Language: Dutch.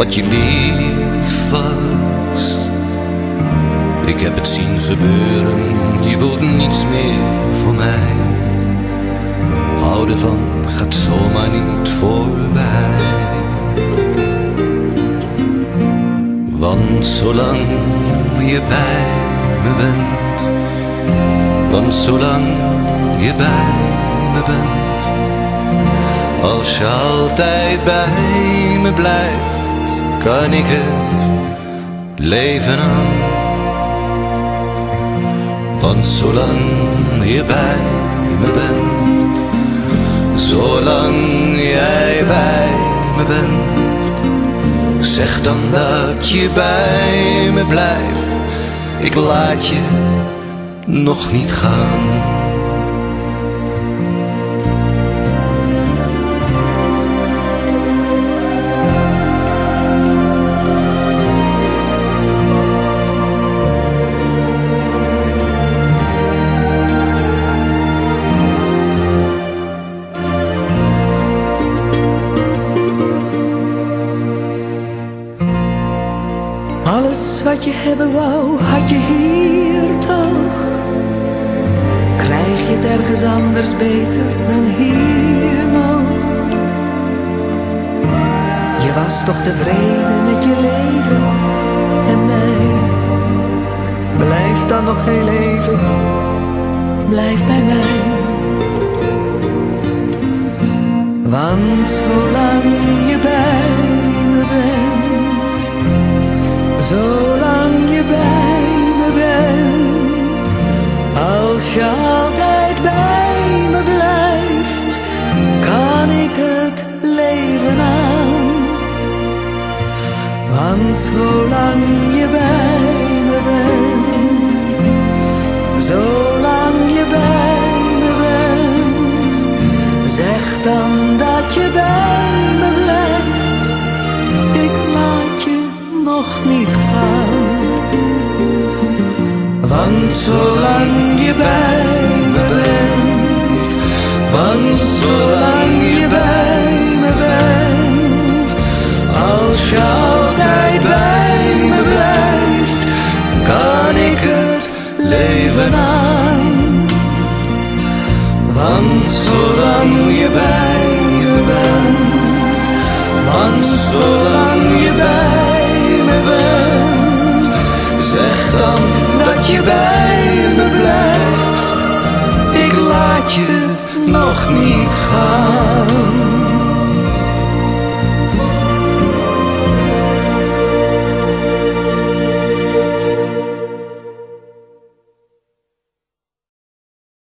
wat je lief was. Ik heb het zien gebeuren, je wilt niets meer van mij. Houden van gaat zomaar niet voorbij. Want zolang je bij me bent, want zolang je bij me bent, als je altijd bij me blijft, kan ik het leven aan. Want zolang je bij me bent, zolang jij bij me bent, zeg dan dat je bij me blijft. Ik laat je nog niet gaan. Alles wat je hebben wou, had je hier toch. Krijg je het ergens anders beter dan hier nog? Je was toch tevreden met je leven en mij. Blijf dan nog heel even, blijf bij mij. Want zolang je bij me bent, zolang je bij me bent, als je altijd bij me blijft, kan ik het leven aan. Want zolang je bij me bent, zolang je bij me bent, zeg dan dat je bij me blijft. Ik laat je nog niet gaan. Want zolang je bij me bent, want zolang je bij me bent, als je altijd bij me blijft, kan ik het leven aan. Want zolang je bij me bent, want zolang je bij me bent, zeg dan dat je bij me blijft. Ik laat je nog niet gaan.